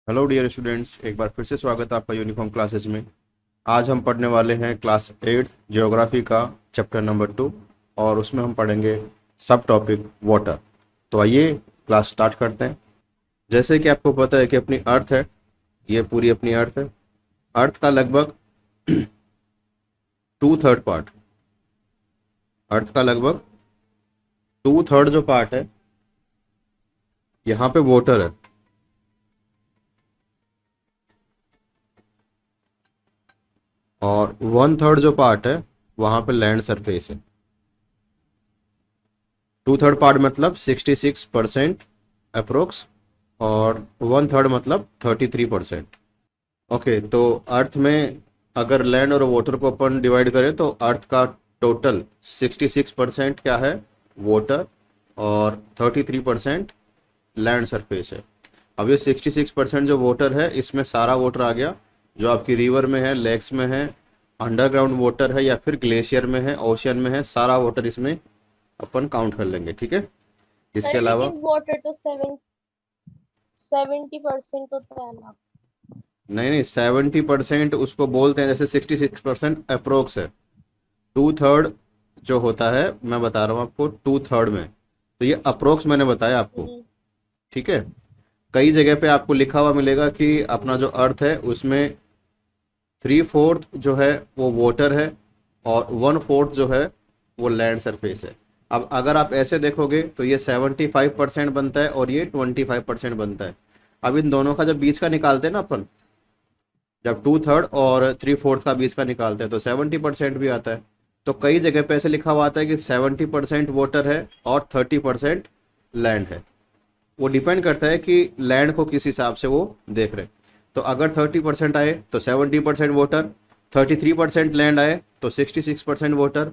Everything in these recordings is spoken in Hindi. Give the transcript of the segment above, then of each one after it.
हेलो डियर स्टूडेंट्स, एक बार फिर से स्वागत है आपका यूनिफॉर्म क्लासेस में। आज हम पढ़ने वाले हैं क्लास 8 ज्योग्राफी का चैप्टर नंबर 2 और उसमें हम पढ़ेंगे सब टॉपिक वाटर। तो आइए क्लास स्टार्ट करते हैं। जैसे कि आपको पता है कि अपनी अर्थ है, ये पूरी अपनी अर्थ है। अर्थ का लगभग 2/3 पार्ट, अर्थ का लगभग 2/3 जो पार्ट है यहाँ पे वाटर है, और 1/3 जो पार्ट है वहाँ पे लैंड सरफेस है। 2/3 पार्ट मतलब 66% अप्रोक्स, और 1/3 मतलब 33%। ओके, तो अर्थ में अगर लैंड और वाटर को अपन डिवाइड करें तो अर्थ का टोटल 66% क्या है, वाटर, और 33% लैंड सरफेस है। अब ये 66% जो वाटर है, इसमें सारा वाटर आ गया जो आपकी रिवर में है, लेक्स में है, अंडरग्राउंड वाटर है, या फिर ग्लेशियर में है, ओशियन में है, सारा वाटर इसमें अपन काउंट कर लेंगे। ठीक है, इसके सर अलावा लेकिन वाटर तो 70% होता है ना। नहीं नहीं, 70% उसको बोलते हैं, जैसे 66% अप्रोक्स है। 2/3 जो होता है, मैं बता रहा हूँ आपको, 2/3 में, तो ये अप्रोक्स मैंने बताया आपको। हम्म, ठीक है, कई जगह पे आपको लिखा हुआ मिलेगा कि अपना जो अर्थ है उसमें 3/4 जो है वो वाटर है, और 1/4 जो है वो लैंड सरफेस है। अब अगर आप ऐसे देखोगे तो ये 75% बनता है और ये 25% बनता है। अब इन दोनों का जब बीच का निकालते हैं ना अपन, जब 2/3 और 3/4 का बीच का निकालते हैं तो 70% भी आता है। तो कई जगह पे ऐसे लिखा हुआ आता है कि 70% वाटर है और 30% लैंड है। वो डिपेंड करता है कि लैंड को किस हिसाब से वो देख रहे हैं। तो अगर 30% आए तो 70% वाटर, 33% लैंड आए तो 66% वाटर,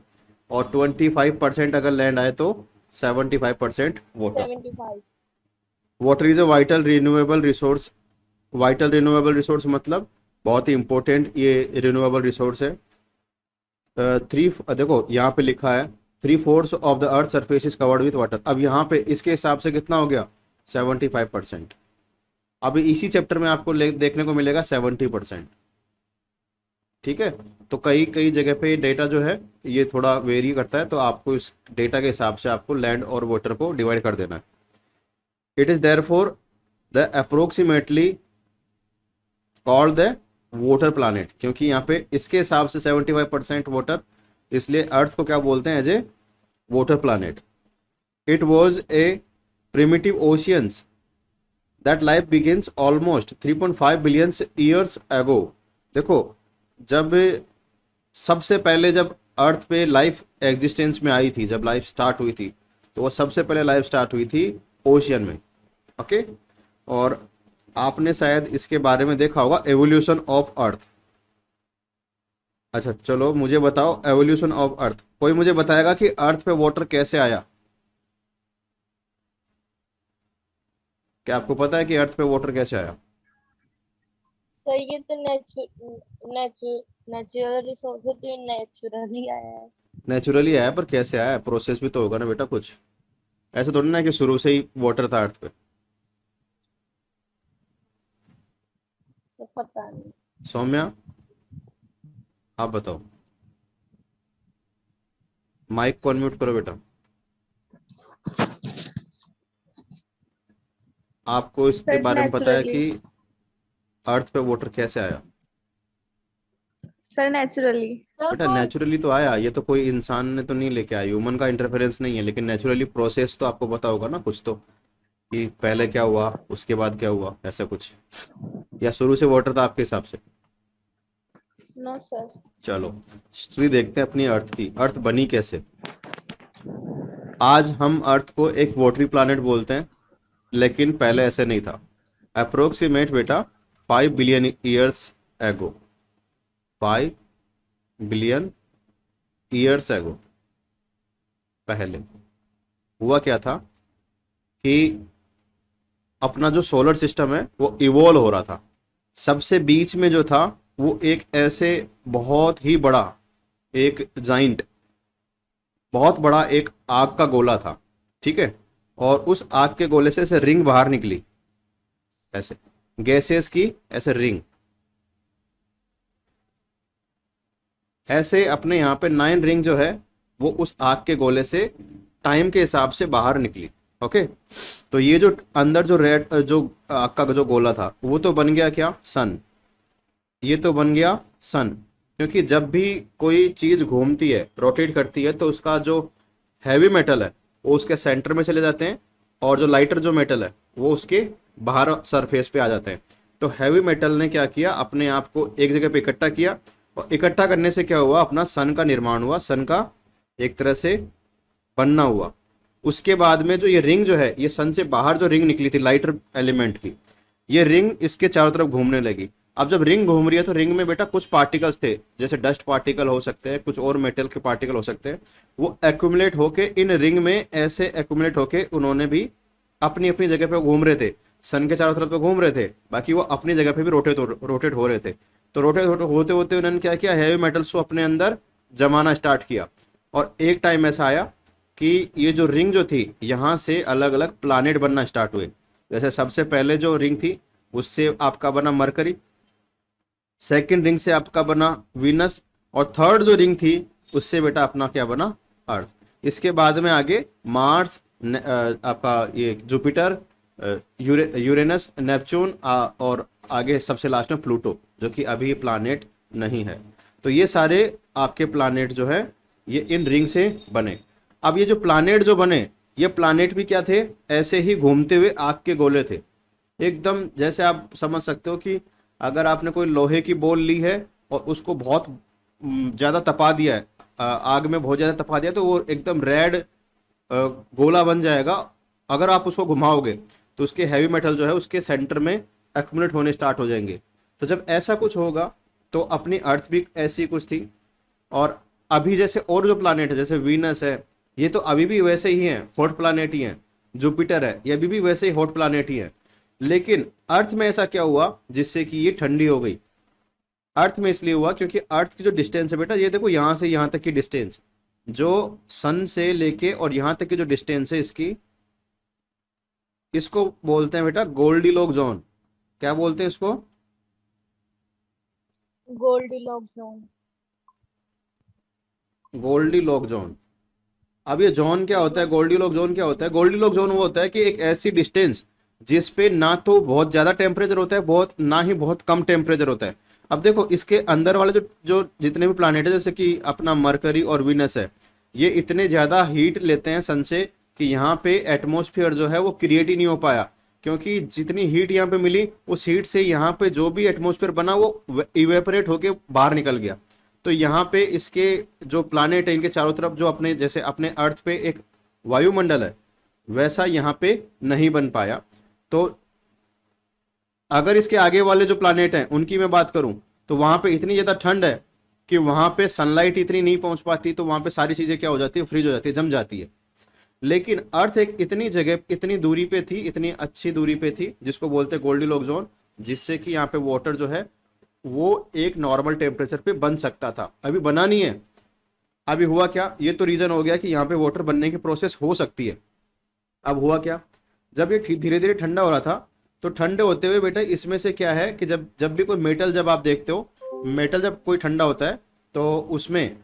और 25% अगर लैंड आए तो 75% water. 75। Water is a vital renewable resource. Vital renewable resource मतलब बहुत ही इंपॉर्टेंट ये रिन्यूएबल रिसोर्स है। थ्री देखो यहाँ पे लिखा है 3/4 of the earth surface is covered with water. अब यहाँ पे इसके हिसाब से कितना हो गया, 75%। अभी इसी चैप्टर में आपको देखने को मिलेगा 70%। ठीक है, तो कई कई जगह पे डेटा जो है ये थोड़ा वेरी करता है, तो आपको इस डेटा के हिसाब से आपको लैंड और वाटर को डिवाइड कर देना है। It is therefore the approximately called the water planet, क्योंकि यहाँ पे इसके हिसाब से 75% वाटर, इसलिए अर्थ को क्या बोलते हैं, as a water planet. It was a primitive oceans that life begins almost 3.5 billion years ago. देखो, जब सबसे पहले जब अर्थ पे लाइफ एग्जिस्टेंस में आई थी, जब लाइफ स्टार्ट हुई थी, तो वो सबसे पहले लाइफ स्टार्ट हुई थी ओशियन में। ओके, और आपने शायद इसके बारे में देखा होगा, एवोल्यूशन ऑफ अर्थ। अच्छा चलो, मुझे बताओ एवोल्यूशन ऑफ अर्थ, कोई मुझे बताएगा कि अर्थ पे वाटर कैसे आया? क्या आपको पता है कि अर्थ पे वाटर कैसे आया? सर ये तो नेचुरल रिसोर्स है, तो ये नेचुरली आया है। नेचुरली आया, पर कैसे आया, प्रोसेस भी तो होगा ना बेटा कुछ। ऐसे थोड़ी ना कि शुरू से ही वाटर था अर्थ पे। सर पता नहीं। सौम्या, आप बताओ। माइक को अनम्यूट करो बेटा। आपको इसके सर बारे में पता है नेचुरली। कि अर्थ पे वाटर कैसे आया? Sir naturally. सर बेटा कौन। नेचुरली तो आया, ये तो कोई इंसान ने तो नहीं लेके आया, ह्यूमन का इंटरफेरेंस नहीं है, लेकिन नेचुरली प्रोसेस तो आपको पता होगा ना कुछ तो, कि पहले क्या हुआ उसके बाद क्या हुआ, ऐसा कुछ। या शुरू से वाटर था आपके हिसाब से? No sir. चलो, हिस्ट्री देखते हैं अपनी अर्थ की, अर्थ बनी कैसे। आज हम अर्थ को एक वाटरी प्लैनेट बोलते हैं, लेकिन पहले ऐसे नहीं था। अप्रोक्सीमेट बेटा 5 बिलियन ईयर्स एगो, 5 बिलियन ईयर्स एगो, पहले हुआ क्या था कि अपना जो सोलर सिस्टम है वो इवोल्व हो रहा था। सबसे बीच में जो था वो एक ऐसे बहुत ही बड़ा, एक जाइंट, बहुत बड़ा एक आग का गोला था। ठीक है, और उस आग के गोले से रिंग बाहर निकली ऐसे। गैसेस की ऐसे रिंग, ऐसे अपने यहाँ पे 9 रिंग जो है वो उस आग के गोले से टाइम के हिसाब से बाहर निकली। ओके, तो ये जो अंदर जो रेड जो आग का जो गोला था वो तो बन गया क्या, सन। ये तो बन गया सन, क्योंकि जब भी कोई चीज घूमती है, रोटेट करती है, तो उसका जो हैवी मेटल है वो उसके सेंटर में चले जाते हैं, और जो लाइटर जो मेटल है वो उसके बाहर सरफेस पे आ जाते हैं। तो हैवी मेटल ने क्या किया, अपने आप को एक जगह पे इकट्ठा किया, और इकट्ठा करने से क्या हुआ, अपना सन का निर्माण हुआ, सन का एक तरह से बनना हुआ। उसके बाद में जो ये रिंग जो है, ये सन से बाहर जो रिंग निकली थी लाइटर एलिमेंट की, ये रिंग इसके चारों तरफ घूमने लगी। अब जब रिंग घूम रही है तो रिंग में बेटा कुछ पार्टिकल्स थे, जैसे डस्ट पार्टिकल हो सकते हैं, कुछ और मेटल के पार्टिकल हो सकते हैं, वो एक्यूमुलेट होके इन रिंग में ऐसे एक्यूमुलेट होके उन्होंने भी अपनी अपनी जगह पे घूम रहे थे, सन के चारों तरफ तो घूम रहे थे, बाकी वो अपनी जगह पे भी रोटेट हो रहे थे। तो रोटेट होते होते उन्होंने क्या किया, हैवी मेटल्स को अपने अंदर जमाना स्टार्ट किया, और एक टाइम ऐसा आया कि ये जो रिंग जो थी यहाँ से अलग अलग प्लानेट बनना स्टार्ट हुए। जैसे सबसे पहले जो रिंग थी उससे आपका बना मरकरी, सेकंड रिंग से आपका बना वीनस, और थर्ड जो रिंग थी उससे बेटा अपना क्या बना, अर्थ। इसके बाद में आगे मार्स, आपका ये जुपिटर, यूरेनस, नेपच्यून, और आगे सबसे लास्ट में प्लूटो, जो कि अभी प्लानेट नहीं है। तो ये सारे आपके प्लानेट जो है ये इन रिंग से बने। अब ये जो प्लानेट जो बने, ये प्लानेट भी क्या थे, ऐसे ही घूमते हुए आग के गोले थे, एकदम जैसे आप समझ सकते हो कि अगर आपने कोई लोहे की बॉल ली है और उसको बहुत ज़्यादा तपा दिया है, आग में बहुत ज़्यादा तपा दिया, तो वो एकदम रेड गोला बन जाएगा। अगर आप उसको घुमाओगे तो उसके हैवी मेटल जो है उसके सेंटर में एक्यूमुलेट होने स्टार्ट हो जाएंगे। तो जब ऐसा कुछ होगा तो अपनी अर्थ भी ऐसी कुछ थी। और अभी जैसे और जो प्लानेट है, जैसे वीनस है, ये तो अभी भी वैसे ही हैं, हॉट प्लानेट ही हैं। जुपिटर है, ये अभी भी वैसे ही हॉट प्लानेट ही है। लेकिन अर्थ में ऐसा क्या हुआ जिससे कि ये ठंडी हो गई। अर्थ में इसलिए हुआ क्योंकि अर्थ की जो डिस्टेंस है बेटा, ये देखो यहाँ से यहाँ तक की डिस्टेंस, जो सन से लेके और यहाँ तक की जो डिस्टेंस है इसकी, इसको बोलते हैं बेटा गोल्डीलॉक जोन। क्या बोलते हैं इसको, गोल्डीलॉक जोन। Goldilock zone. अब ये जोन क्या होता है, गोल्डीलॉक जोन क्या होता है, गोल्डीलॉक जोन वो होता है कि एक ऐसी डिस्टेंस जिस पे ना तो बहुत ज्यादा टेम्परेचर होता है, बहुत ना ही बहुत कम टेम्परेचर होता है। अब देखो इसके अंदर वाले जो जो जितने भी प्लानेट है, जैसे कि अपना मरकरी और वीनस है, ये इतने ज्यादा हीट लेते हैं सन से कि यहाँ पे एटमोस्फियर जो है वो क्रिएट ही नहीं हो पाया, क्योंकि जितनी हीट यहाँ पे मिली उस हीट से यहाँ पे जो भी एटमोस्फियर बना वो इवेपोरेट होके बाहर निकल गया। तो यहाँ पे इसके जो प्लानेट है इनके चारों तरफ जो अपने जैसे अपने अर्थ पे एक वायुमंडल है, वैसा यहाँ पे नहीं बन पाया। तो अगर इसके आगे वाले जो प्लानेट हैं उनकी मैं बात करूं तो वहां पे इतनी ज्यादा ठंड है कि वहां पे सनलाइट इतनी नहीं पहुंच पाती, तो वहां पे सारी चीजें क्या हो जाती है, फ्रीज हो जाती है, जम जाती है। लेकिन अर्थ एक इतनी जगह, इतनी दूरी पे थी, इतनी अच्छी दूरी पे थी, जिसको बोलते हैं गोल्डीलॉक जोन, जिससे कि यहाँ पे वाटर जो है वो एक नॉर्मल टेम्परेचर पे बन सकता था। अभी बना नहीं है। अभी हुआ क्या, ये तो रीजन हो गया कि यहाँ पे वाटर बनने की प्रोसेस हो सकती है। अब हुआ क्या, जब ये धीरे धीरे ठंडा हो रहा था, तो ठंडे होते हुए बेटा इसमें से क्या है कि जब जब भी कोई मेटल जब आप देखते हो, मेटल जब कोई ठंडा होता है तो उसमें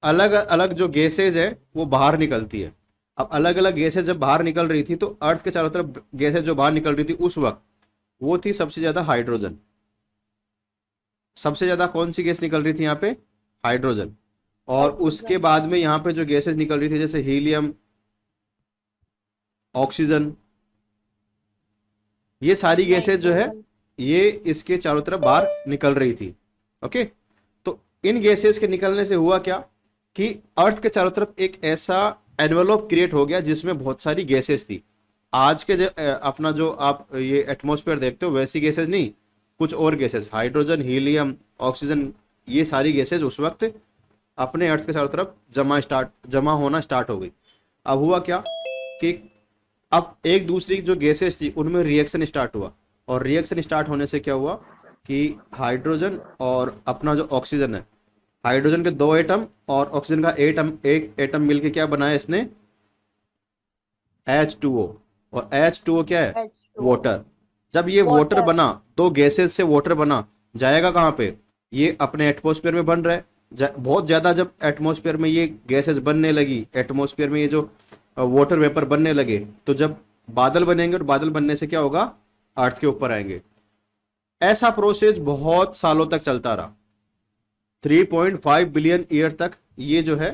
अलग अलग जो गैसेज है वो बाहर निकलती है। अब अलग अलग गैसेज जब बाहर निकल रही थी, तो अर्थ के चारों तरफ गैसेज जो बाहर निकल रही थी उस वक्त, वो थी सबसे ज्यादा हाइड्रोजन। सबसे ज्यादा कौन सी गैस निकल रही थी यहाँ पे, हाइड्रोजन। और उसके बाद में यहाँ पे जो गैसेज निकल रही थी जैसे हीलियम, ऑक्सीजन, ये सारी गैसेज जो है ये इसके चारों तरफ बाहर निकल रही थी। ओके, तो इन गैसेज के निकलने से हुआ क्या कि अर्थ के चारों तरफ एक ऐसा एनवेलोप क्रिएट हो गया जिसमें बहुत सारी गैसेज थी। आज के अपना जो आप ये एटमॉस्फेयर देखते हो वैसी गैसेज नहीं, कुछ और गैसेज, हाइड्रोजन, हीलियम, ऑक्सीजन, ये सारी गैसेज उस वक्त अपने अर्थ के चारों तरफ जमा होना स्टार्ट हो गई। अब हुआ क्या कि अब एक दूसरी जो गैसेस थी उनमें रिएक्शन स्टार्ट हुआ, और रिएक्शन स्टार्ट होने से क्या हुआ कि हाइड्रोजन और अपना जो ऑक्सीजन है, हाइड्रोजन के 2 एटम और ऑक्सीजन का एक एटम मिलके क्या बनाया इसने, H2O। और H2O क्या है, H2O। वाटर। जब ये वाटर Water. बना, दो गैसेस से वाटर बना, जाएगा कहाँ पे? ये अपने एटमॉस्फेयर में बन रहा है। बहुत ज़्यादा जब एटमॉस्फेयर में ये गैसेस बनने लगी, एटमॉस्फेयर में ये जो वाटर वेपर बनने लगे, तो जब बादल बनेंगे और बादल बनने से क्या होगा? अर्थ के ऊपर आएंगे। ऐसा प्रोसेस बहुत सालों तक चलता रहा, 3.5 बिलियन ईयर तक ये जो है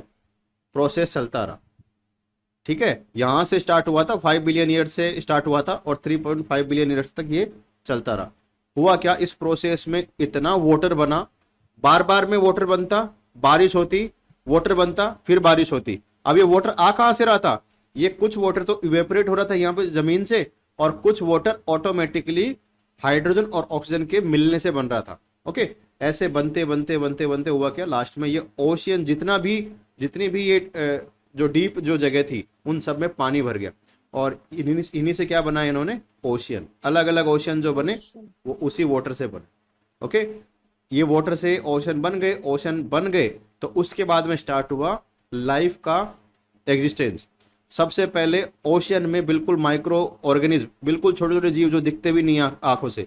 प्रोसेस चलता रहा। ठीक है, यहां से स्टार्ट हुआ था, 5 बिलियन ईयर से स्टार्ट हुआ था और 3.5 बिलियन ईयर्स तक ये चलता रहा। हुआ क्या, इस प्रोसेस में इतना वाटर बना, बार बार में वाटर बनता, बारिश होती, वाटर बनता, फिर बारिश होती। अब ये वाटर आ कहां से रहा था? ये कुछ वाटर तो इवेपोरेट हो रहा था यहाँ पे जमीन से, और कुछ वाटर ऑटोमेटिकली हाइड्रोजन और ऑक्सीजन के मिलने से बन रहा था। ओके, ऐसे बनते बनते बनते बनते हुआ क्या, लास्ट में ये ओशियन जितनी भी ये जो डीप जो जगह थी, उन सब में पानी भर गया, और इन्हीं से क्या बनाया इन्होंने? ओशियन। अलग अलग ओशियन जो बने वो उसी वाटर से बने। ओके, ये वाटर से ओशन बन गए, तो उसके बाद में स्टार्ट हुआ लाइफ का एग्जिस्टेंस। सबसे पहले ओशियन में बिल्कुल माइक्रो ऑर्गेनिज्म, बिल्कुल छोटे छोटे जीव जो दिखते भी नहीं आंखों से,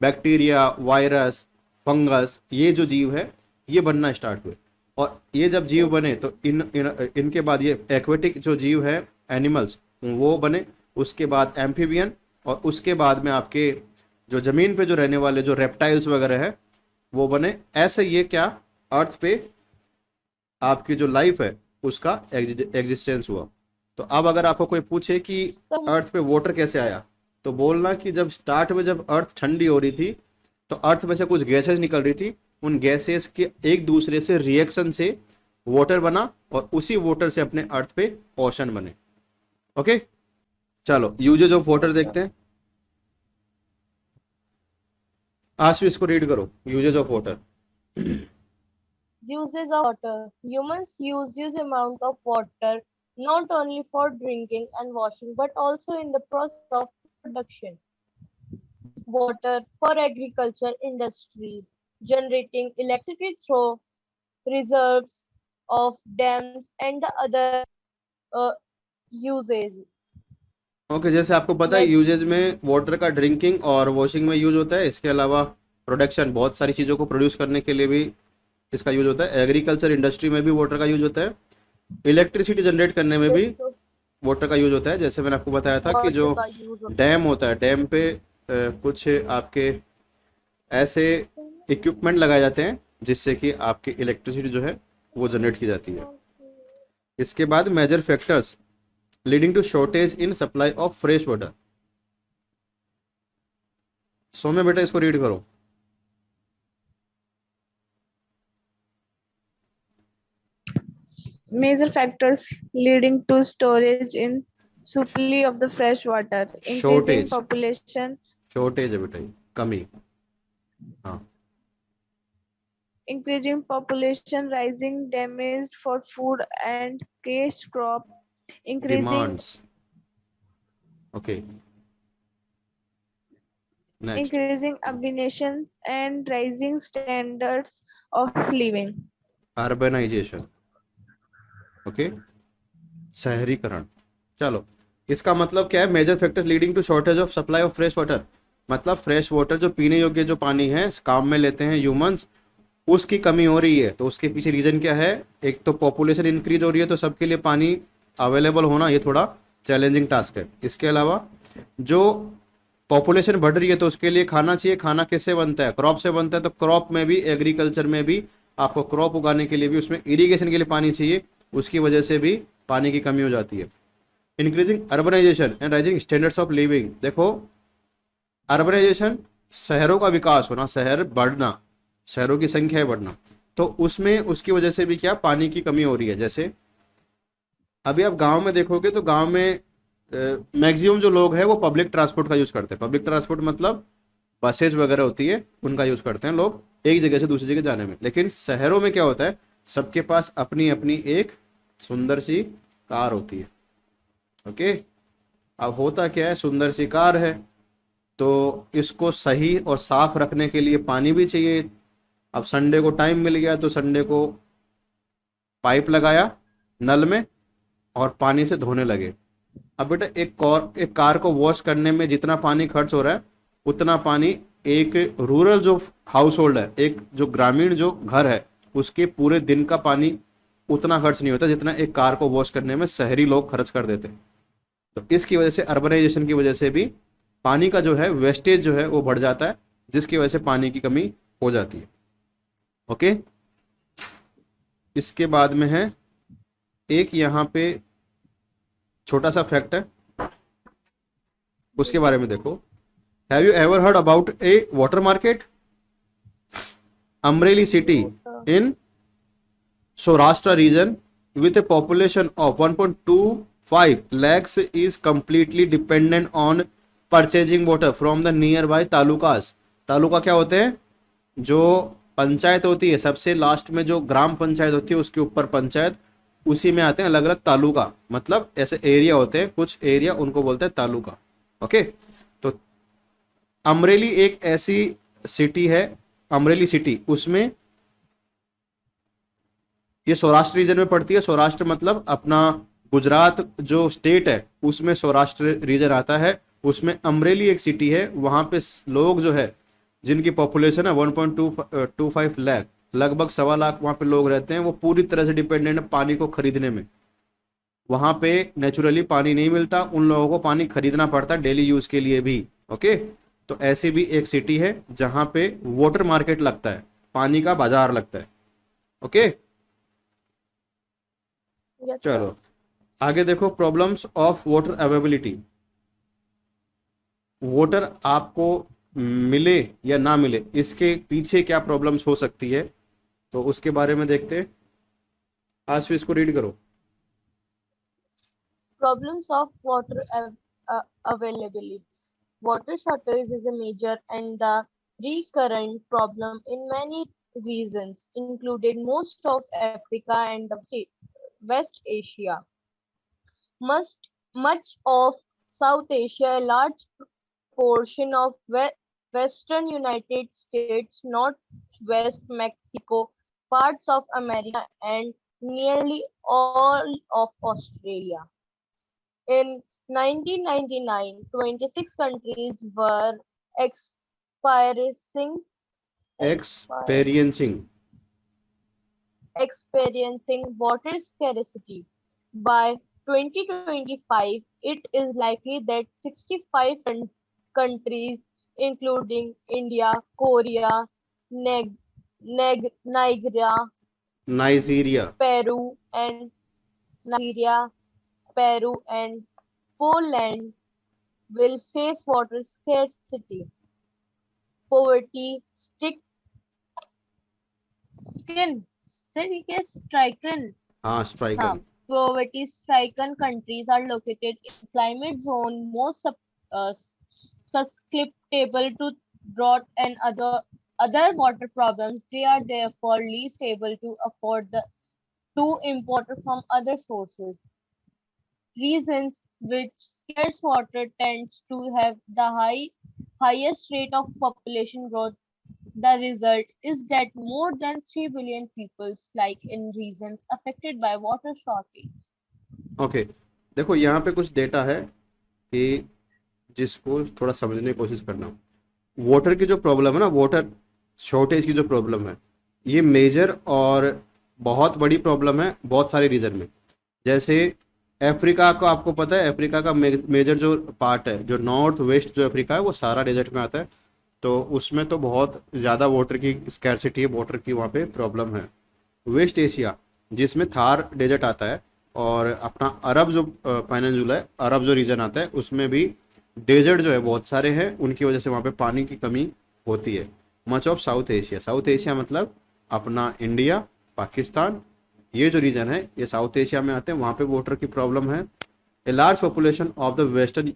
बैक्टीरिया, वायरस, फंगस, ये जो जीव है ये बनना स्टार्ट हुए। और ये जब जीव बने तो इनके बाद ये एक्वेटिक जो जीव है, एनिमल्स, वो बने। उसके बाद एम्फीबियन, और उसके बाद में आपके जो जमीन पे जो रहने वाले जो रेप्टाइल्स वगैरह है वो बने। ऐसे ये क्या, अर्थ पे आपकी जो लाइफ है उसका एग्जिस्टेंस हुआ। तो अब अगर आपको कोई पूछे कि अर्थ पे वाटर कैसे आया, तो बोलना कि जब स्टार्ट में जब अर्थ ठंडी हो रही थी तो अर्थ में से कुछ गैसेस निकल रही थी, उन गैसेस के एक दूसरे से रिएक्शन से वाटर बना, और उसी वाटर से अपने अर्थ पे ओशन बने। ओके, चलो यूजेज ऑफ वाटर देखते हैं। आज भी इसको रीड करो, uses of water. Uses of water. Humans use huge amount of water not only for drinking and washing but also in the process of production. Water for agriculture industries, generating electricity through reserves of dams and the other uh, uses. Okay, जैसे आपको पता है Like यूजेज में वाटर का ड्रिंकिंग और वॉशिंग में यूज होता है। इसके अलावा प्रोडक्शन, बहुत सारी चीज़ों को प्रोड्यूस करने के लिए भी इसका यूज होता है। एग्रीकल्चर इंडस्ट्री में भी वाटर का यूज होता है। इलेक्ट्रिसिटी जनरेट करने में भी वाटर का यूज होता है। जैसे मैंने आपको बताया था कि जो water का use होता डैम होता है, डैम पे कुछ आपके ऐसे इक्विपमेंट लगाए जाते हैं जिससे कि आपकी इलेक्ट्रिसिटी जो है वो जनरेट की जाती है। इसके बाद major factors leading to shortage in supply of fresh water. Saumya बेटा इसको रीड करो। Major factors leading to storage in supply of the fresh water, increasing Shortage. population, shortage है बेटा, ये कमी। हाँ, increasing population, rising demand for food and cash crop, increasing demands. Okay, next. increasing ambitions and rising standards of living. Urbanisation. Okay, शहरीकरण। चलो, इसका मतलब क्या है? Major factors leading to shortage of supply of fresh water, मतलब फ्रेश वाटर जो पीने योग्य जो पानी है काम में लेते हैं ह्यूमंस, उसकी कमी हो रही है। तो उसके पीछे रीजन क्या है? एक तो पॉपुलेशन इंक्रीज हो रही है, तो सबके लिए पानी अवेलेबल होना ये थोड़ा चैलेंजिंग टास्क है। इसके अलावा जो पॉपुलेशन बढ़ रही है तो उसके लिए खाना चाहिए। खाना किससे बनता है? क्रॉप से बनता है। तो क्रॉप में भी, एग्रीकल्चर में भी आपको क्रॉप उगाने के लिए भी उसमें इरिगेशन के लिए पानी चाहिए, उसकी वजह से भी पानी की कमी हो जाती है। Increasing urbanisation and rising standards of living. देखो, अर्बनाइजेशन शहरों का विकास होना, शहर बढ़ना, शहरों की संख्या बढ़ना, तो उसमें उसकी वजह से भी क्या, पानी की कमी हो रही है। जैसे अभी आप गांव में देखोगे तो गांव में मैक्सिमम जो लोग हैं वो पब्लिक ट्रांसपोर्ट का यूज करते हैं। पब्लिक ट्रांसपोर्ट मतलब बसेज वगैरह होती है, उनका यूज करते हैं लोग एक जगह से दूसरी जगह जाने में। लेकिन शहरों में क्या होता है, सबके पास अपनी अपनी एक सुंदर सी कार होती है। ओके, अब होता क्या है, सुंदर सी कार है तो इसको सही और साफ रखने के लिए पानी भी चाहिए। अब संडे को टाइम मिल गया तो संडे को पाइप लगाया नल में और पानी से धोने लगे। अब बेटा एक कार को वॉश करने में जितना पानी खर्च हो रहा है उतना पानी एक रूरल जो हाउस होल्ड है, एक जो ग्रामीण जो घर है, उसके पूरे दिन का पानी उतना खर्च नहीं होता जितना एक कार को वॉश करने में शहरी लोग खर्च कर देते हैं। तो इसकी वजह से अर्बनाइजेशन की वजह से भी पानी का जो है वेस्टेज जो है वो बढ़ जाता है, जिसकी वजह से पानी की कमी हो जाती है। ओके, इसके बाद में है एक यहाँ पे छोटा सा फैक्ट है, उसके बारे में देखो। Have you ever heard about A water market? Amreli city No, sir. in Saurashtra region with a population of 1.25 lakhs is completely dependent on purchasing water from the nearby talukas. Taluka क्या होते हैं? जो पंचायत होती है, सबसे लास्ट में जो ग्राम पंचायत होती है उसके ऊपर पंचायत, उसी में आते हैं अलग अलग तालुका, मतलब ऐसे एरिया होते हैं, कुछ एरिया उनको बोलते हैं तालुका। ओके, तो अमरेली एक ऐसी सिटी है, अमरेली सिटी, उसमें ये सौराष्ट्र रीजन में पड़ती है। सौराष्ट्र मतलब अपना गुजरात जो स्टेट है उसमें सौराष्ट्र रीजन आता है, उसमें अमरेली एक सिटी है। वहां पे लोग जो है जिनकी पॉपुलेशन है 1.25 लाख, लगभग 1.25 लाख वहां पे लोग रहते हैं। वो पूरी तरह से डिपेंडेंट है पानी को खरीदने में। वहां पे नेचुरली पानी नहीं मिलता, उन लोगों को पानी खरीदना पड़ता है डेली यूज के लिए भी। ओके, तो ऐसी भी एक सिटी है जहां पे वाटर मार्केट लगता है, पानी का बाजार लगता है। Okay, Yes, sir. चलो आगे देखो, problems of water availability. Water आपको मिले या ना मिले, इसके पीछे क्या प्रॉब्लम्स हो सकती है, तो उसके बारे में देखते हैं। आज फिर इसको रीड करो। Problems of water availability. Water shortage is a major and the recurrent problem in many regions, including most of Africa and the West Asia. Much of South Asia, a large portion of Western United States, Northwest Mexico, parts of America, and nearly all of Australia. In 1999, 26 countries were experiencing experiencing water scarcity. By 2025, it is likely that 65 countries, including India, Korea, Nigeria, Peru, and Nigeria, Peru, and Poland, will face water scarcity, poverty, stricken. हाँ stricken, Poverty-stricken countries are located in climate zone most susceptible to drought and other water problems. They are therefore least able to afford to import from other sources. Reasons which scarce water tends to have the highest rate of population growth. The result is that more than 3 billion people like in regions affected by water shortage. Okay. देखो यहाँ पे कुछ डेटा है कि जिसको थोड़ा समझने की कोशिश करना। वाटर की जो प्रॉब्लम है ना, वाटर शॉर्टेज की जो प्रॉब्लम है, ये मेजर और बहुत बड़ी प्रॉब्लम है बहुत सारे रीजन में। जैसे अफ्रीका को आपको पता है, अफ्रीका का मेजर जो पार्ट है, जो नॉर्थ वेस्ट जो अफ्रीका है, वो सारा डेजर्ट में आता है। तो उसमें तो बहुत ज़्यादा वाटर की स्कैरसिटी है, वाटर की वहाँ पे प्रॉब्लम है। वेस्ट एशिया जिसमें थार डेजर्ट आता है, और अपना अरब जो पेनिनसुला है, अरब जो रीजन आता है, उसमें भी डेजर्ट जो है बहुत सारे हैं, उनकी वजह से वहाँ पे पानी की कमी होती है। Much of south Asia, south Asia मतलब अपना इंडिया, पाकिस्तान, ये जो रीजन है ये साउथ एशिया में आते हैं, वहाँ पे वाटर की प्रॉब्लम है। A large population of the western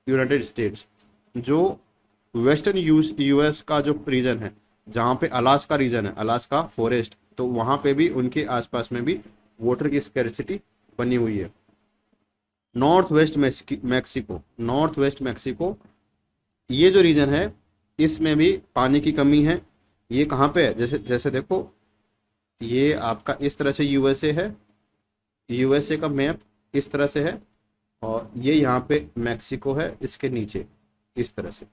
United states, जो वेस्टर्न यूएस का जो रीजन है, जहाँ पे अलास्का रीजन है, अलास्का फॉरेस्ट, तो वहाँ पे भी उनके आसपास में भी वाटर की स्कैरसिटी बनी हुई है। North west Mexico, north west Mexico, ये जो रीजन है इसमें भी पानी की कमी है। ये कहाँ पे है, जैसे जैसे देखो, ये आपका इस तरह से यूएसए है, यूएसए का मैप इस तरह से है, और ये यहाँ पे मैक्सिको है इसके नीचे इस तरह से।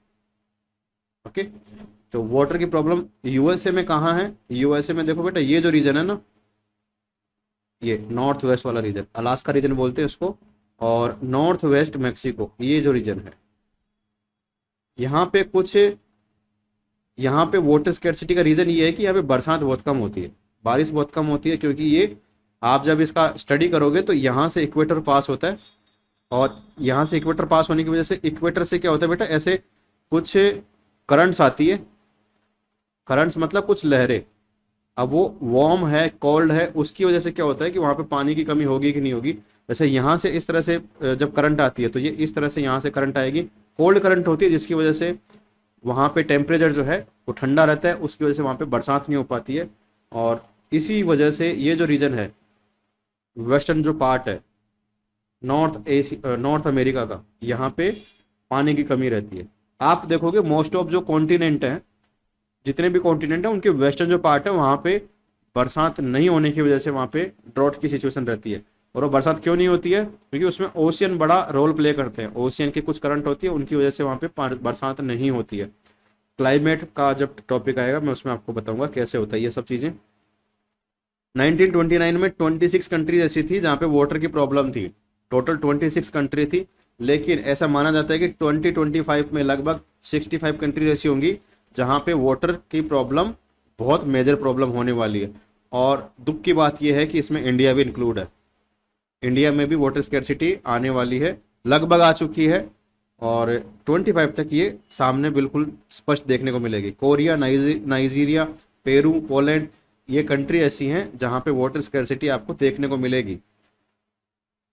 ओके, तो वाटर की प्रॉब्लम यूएसए में कहाँ है? यूएसए में देखो बेटा, ये जो रीजन है ना, ये नॉर्थ वेस्ट वाला रीजन, अलास्का रीजन बोलते हैं इसको, और नॉर्थ वेस्ट मैक्सिको, ये जो रीजन है, यहाँ पे कुछ, यहाँ पे वाटर स्कैर्सिटी का रीजन ये है कि यहाँ पे बरसात बहुत कम होती है, बारिश बहुत कम होती है, क्योंकि ये आप जब इसका स्टडी करोगे तो यहाँ से इक्वेटर पास होता है, और यहाँ से इक्वेटर पास होने की वजह से इक्वेटर से क्या होता है बेटा, ऐसे कुछ करंट्स आती है, करंट्स मतलब कुछ लहरें, अब वो वार्म है कोल्ड है, उसकी वजह से क्या होता है कि वहाँ पे पानी की कमी होगी कि नहीं होगी। जैसे यहाँ से इस तरह से जब करंट आती है तो ये इस तरह से यहाँ से करंट आएगी, कोल्ड करंट होती है, जिसकी वजह से वहाँ पे टेम्परेचर जो है वो ठंडा रहता है, उसकी वजह से वहाँ पे बरसात नहीं हो पाती है। और इसी वजह से ये जो रीजन है, वेस्टर्न जो पार्ट है नॉर्थ अमेरिका का, यहाँ पे पानी की कमी रहती है। आप देखोगे मोस्ट ऑफ जो कॉन्टिनेंट हैं, जितने भी कॉन्टिनेंट हैं, उनके वेस्टर्न जो पार्ट है वहाँ पे बरसात नहीं होने की वजह से वहाँ पे ड्रॉट की सिचुएशन रहती है। और वो बरसात क्यों नहीं होती है? क्योंकि उसमें ओशियन बड़ा रोल प्ले करते हैं, ओशियन की कुछ करंट होती है, उनकी वजह से वहाँ पे बरसात नहीं होती है। क्लाइमेट का जब टॉपिक आएगा मैं उसमें आपको बताऊंगा कैसे होता है ये सब चीज़ें। 1929 में 26 कंट्रीज ऐसी थी जहाँ पे वाटर की प्रॉब्लम थी, टोटल 26 कंट्री थी, लेकिन ऐसा माना जाता है कि 2025 में लगभग 65 कंट्रीज ऐसी होंगी जहाँ पे वाटर की प्रॉब्लम बहुत मेजर प्रॉब्लम होने वाली है। और दुख की बात यह है कि इसमें इंडिया भी इंक्लूड है, इंडिया में भी वाटर स्कैर्सिटी आने वाली है, लगभग आ चुकी है, और 25 तक ये सामने बिल्कुल स्पष्ट देखने को मिलेगी। कोरिया, नाइजीरिया, पेरू, पोलैंड, ये कंट्री ऐसी हैं जहाँ पे वाटर स्कैर्सिटी आपको देखने को मिलेगी।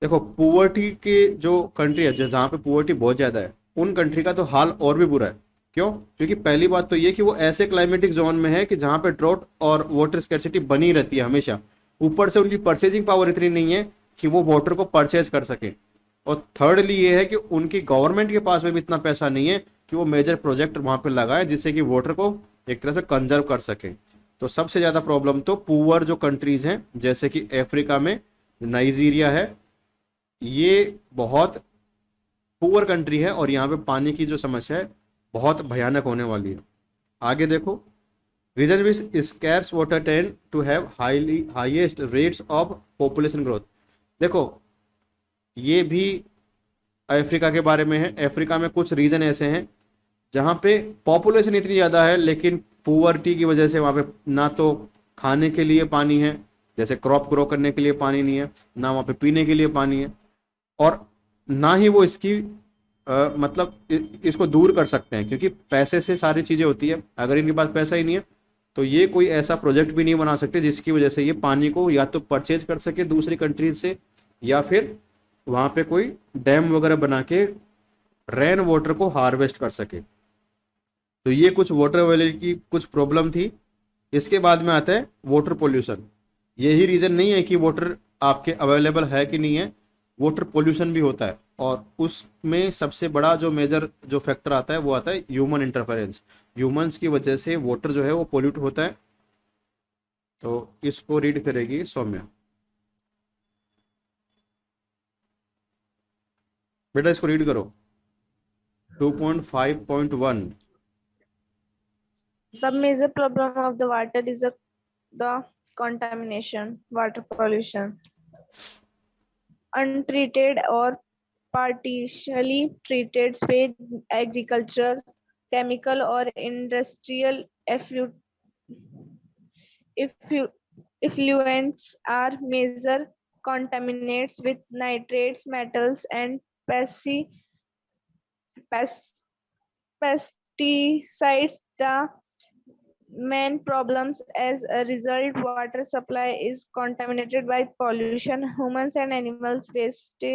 देखो, पुअर्टी के जो कंट्री है जहाँ पे पुअर्टी बहुत ज़्यादा है, उन कंट्री का तो हाल और भी बुरा है। क्यों? क्योंकि पहली बात तो ये कि वो ऐसे क्लाइमेटिक जोन में है कि जहाँ पे ड्रॉट और वाटर स्कैर्सिटी बनी रहती है हमेशा। ऊपर से उनकी परचेजिंग पावर इतनी नहीं है कि वो वाटर को परचेज कर सके, और थर्डली ये है कि उनकी गवर्नमेंट के पास में भी इतना पैसा नहीं है कि वो मेजर प्रोजेक्ट वहाँ पे लगाए जिससे कि वाटर को एक तरह से कंजर्व कर सके। तो सबसे ज़्यादा प्रॉब्लम तो पुअर जो कंट्रीज़ हैं, जैसे कि अफ्रीका में नाइजीरिया है, ये बहुत पुअर कंट्री है, और यहाँ पे पानी की जो समस्या है बहुत भयानक होने वाली है। आगे देखो, region which scarce water tend to have highest rates of population growth. देखो, ये भी अफ्रीका के बारे में है। अफ्रीका में कुछ रीजन ऐसे हैं जहाँ पे पॉपुलेशन इतनी ज़्यादा है, लेकिन पुअर्टी की वजह से वहाँ पे ना तो खाने के लिए पानी है, जैसे क्रॉप ग्रो करने के लिए पानी नहीं है, ना वहाँ पे पीने के लिए पानी है, और ना ही वो इसकी मतलब इसको दूर कर सकते हैं, क्योंकि पैसे से सारी चीज़ें होती है। अगर इनके पास पैसा ही नहीं है तो ये कोई ऐसा प्रोजेक्ट भी नहीं बना सकते जिसकी वजह से ये पानी को या तो परचेज कर सके दूसरी कंट्रीज से, या फिर वहाँ पे कोई डैम वगैरह बना के रेन वाटर को हार्वेस्ट कर सके। तो ये कुछ वाटर अवेलेबिलिटी की कुछ प्रॉब्लम थी। इसके बाद में आता है वाटर पोल्यूशन। यही रीज़न नहीं है कि वाटर आपके अवेलेबल है कि नहीं है, वाटर पोल्यूशन भी होता है, और उसमें सबसे बड़ा जो मेजर जो फैक्टर आता है वो आता है ह्यूमन इंटरफेरेंस। ह्यूमंस की वजह से वाटर जो है वो पोल्यूट होता है। तो इसको रीड करेगी सौम्या। बेटा इसको रीड करो, 2.5.1। The major problem of the water is the contamination, water pollution. Untreated or partially treated sewage, agricultural, chemical or industrial effluents are major contaminants with nitrates, metals, and pesticides. The main problems as a result, water supply is contaminated by pollution. Humans and animals waste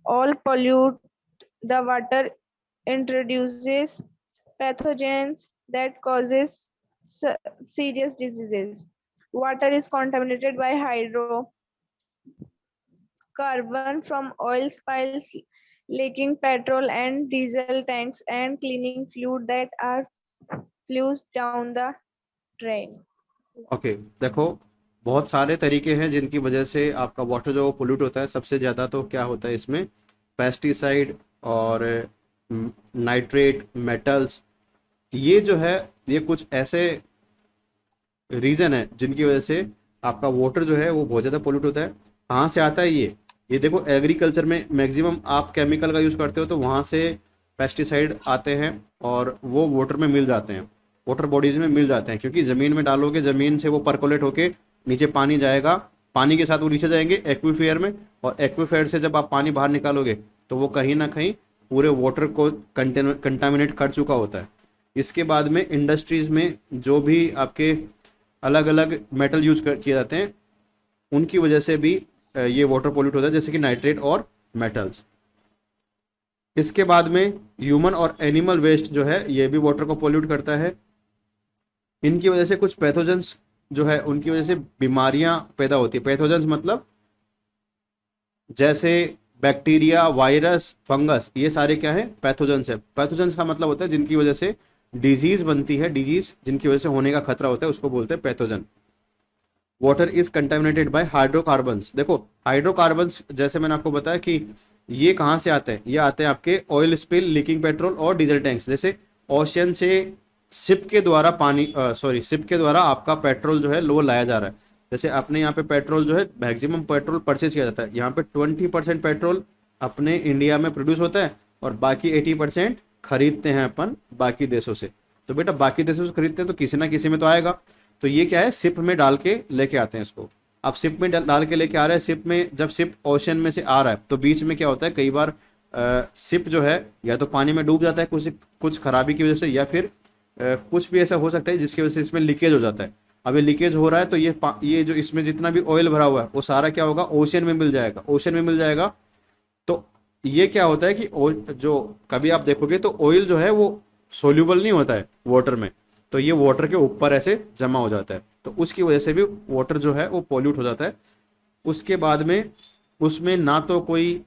all pollute the water, introduces pathogens that causes serious diseases. Water is contaminated by hydrocarbon from oil spills, leaking petrol and diesel tanks, and cleaning fluid that are flushed down the drain. Okay, देखो बहुत सारे तरीके हैं जिनकी वजह से आपका वाटर जो पोल्यूट होता है। सबसे ज़्यादा तो क्या होता है इसमें, पेस्टिसाइड और नाइट्रेट, मेटल्स, ये जो है ये कुछ ऐसे रीज़न है जिनकी वजह से आपका वाटर जो है वो बहुत ज़्यादा पोल्यूट होता है। कहाँ से आता है ये देखो एग्रीकल्चर में मैक्सिमम आप केमिकल का यूज़ करते हो तो वहाँ से पेस्टिसाइड आते हैं और वो वाटर में मिल जाते हैं, वाटर बॉडीज में मिल जाते हैं, क्योंकि ज़मीन में डालोगे ज़मीन से वो परकोलेट होके नीचे पानी जाएगा, पानी के साथ वो नीचे जाएंगे एक्वीफायर में, और एक्वीफायर से जब आप पानी बाहर निकालोगे तो वो कहीं ना कहीं पूरे वाटर को कंटामिनेट कर चुका होता है। इसके बाद में इंडस्ट्रीज़ में जो भी आपके अलग अलग मेटल यूज किए जाते हैं उनकी वजह से भी ये वाटर पोल्यूट होता है, जैसे कि नाइट्रेट और मेटल्स। इसके बाद में ह्यूमन और एनिमल वेस्ट जो है ये भी वाटर को पोल्यूट करता है। इनकी वजह से कुछ पैथोजेंस जो है उनकी वजह से बीमारियां पैदा होती है। पैथोजेंस मतलब जैसे बैक्टीरिया, वायरस, फंगस, ये सारे क्या है? पैथोजेंस है। पैथोजेंस का मतलब होता है जिनकी वजह से डिजीज बनती है, डिजीज जिनकी वजह से होने का खतरा होता है उसको बोलते हैं pathogen. Water is contaminated by hydrocarbons. देखो हाइड्रोकार्बन्स जैसे मैंने आपको बताया कि ये कहाँ से आते हैं, ये आते हैं आपके ऑयल स्पिल, लीकिंग पेट्रोल और डीजल टैंक्स। जैसे ओशियन से शिप के द्वारा शिप के द्वारा आपका पेट्रोल जो है वो लाया जा रहा है। जैसे अपने यहाँ पे पेट्रोल जो है मैक्सिमम पेट्रोल परचेज किया जाता है, यहाँ पे 20% पेट्रोल अपने इंडिया में प्रोड्यूस होता है और बाकी 80% खरीदते हैं अपन बाकी देशों से। तो बेटा बाकी देशों से खरीदते हैं तो किसी ना किसी में तो आएगा। तो ये क्या है, शिप में डाल के लेके आते हैं इसको। अब शिप में डाल के लेके आ रहा है, शिप में जब शिप ओशन में से आ रहा है तो बीच में क्या होता है, कई बार शिप जो है या तो पानी में डूब जाता है कुछ खराबी की वजह से, या फिर कुछ भी ऐसा हो सकता है जिसकी वजह से इसमें लीकेज हो जाता है। अब ये लीकेज हो रहा है तो ये जो इसमें जितना भी ऑयल भरा हुआ है वो सारा क्या होगा, ओशन में मिल जाएगा, ओशन में मिल जाएगा। तो ये क्या होता है कि जो कभी आप देखोगे तो ऑयल जो है वो सोल्यूबल नहीं होता है वाटर में, तो ये वाटर के ऊपर ऐसे जमा हो जाता है, तो उसकी वजह से भी वाटर जो है वो पॉल्यूट हो जाता है। उसके बाद में उसमें ना तो कोई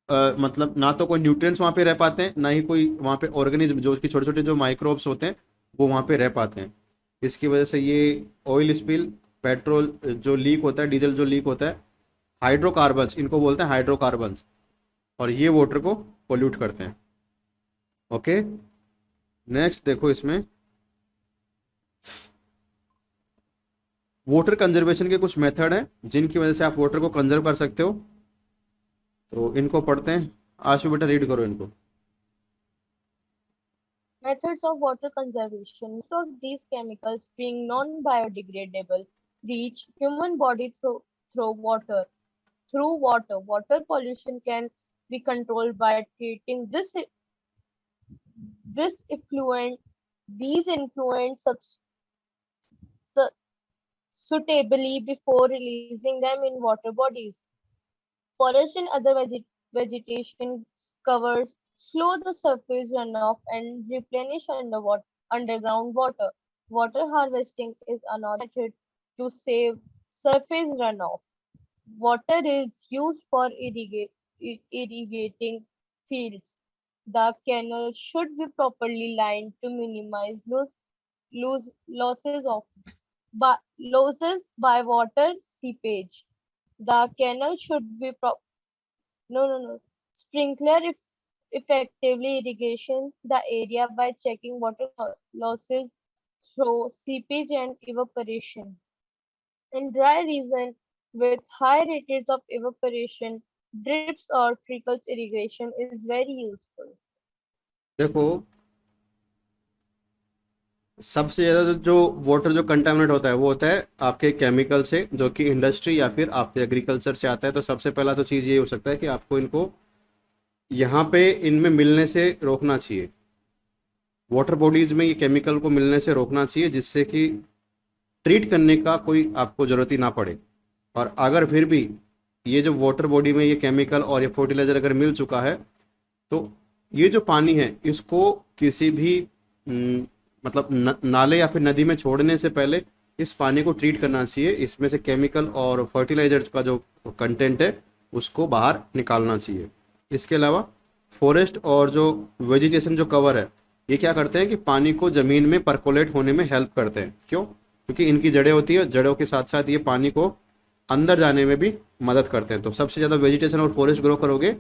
मतलब ना तो कोई न्यूट्रिएंट्स वहाँ पे रह पाते हैं, ना ही कोई वहाँ पे ऑर्गेनिज्म जो उसकी छोटे छोटे जो माइक्रोब्स होते हैं वो वहाँ पे रह पाते हैं। इसकी वजह से ये ऑयल स्पिल, पेट्रोल जो लीक होता है, डीजल जो लीक होता है, हाइड्रोकार्बन्स इनको बोलते हैं हाइड्रोकार्बन्स, और ये वाटर को पोल्यूट करते हैं। ओके नेक्स्ट देखो, इसमें वाटर कंजर्वेशन के कुछ मेथड हैं जिनकी वजह से आप वाटर को कंजर्व कर सकते हो। तो इनको पढ़ते हैं। आशु बेटा रीड करो इनको। Methods of water conservation. Most of these chemicals, being non-biodegradable, reach human body through water. Through water, water pollution can be controlled by treating this effluent, these effluents su- suitably before releasing them in water bodies. Forest and other vegetation covers slow the surface runoff and replenish underground water. Water harvesting is another method to save surface runoff. Water is used for irrigating fields. The canal should be properly lined to minimize losses by water seepage. The canal should be no. Sprinkler effectively irrigation the area by checking water losses through seepage and evaporation. In dry region with high rates of evaporation, drips or trickles irrigation is very useful. देखो सबसे ज़्यादा जो वाटर जो कंटामिनेट होता है वो होता है आपके केमिकल से, जो कि इंडस्ट्री या फिर आपके एग्रीकल्चर से आता है। तो सबसे पहला तो चीज़ ये हो सकता है कि आपको इनको यहाँ पे इनमें मिलने से रोकना चाहिए, वाटर बॉडीज़ में ये केमिकल को मिलने से रोकना चाहिए, जिससे कि ट्रीट करने का कोई आपको ज़रूरत ही ना पड़े। और अगर फिर भी ये जो वाटर बॉडी में ये केमिकल और ये फर्टिलाइज़र अगर मिल चुका है तो ये जो पानी है इसको किसी भी मतलब नाले या फिर नदी में छोड़ने से पहले इस पानी को ट्रीट करना चाहिए। इसमें से केमिकल और फर्टिलाइजर्स का जो कंटेंट है उसको बाहर निकालना चाहिए। इसके अलावा फॉरेस्ट और जो वेजिटेशन जो कवर है ये क्या करते हैं कि पानी को ज़मीन में परकोलेट होने में हेल्प करते हैं। क्यों? क्योंकि इनकी जड़ें होती हैं, जड़ों के साथ साथ ये पानी को अंदर जाने में भी मदद करते हैं। तो सबसे ज़्यादा वेजिटेशन और फॉरेस्ट ग्रो करोगे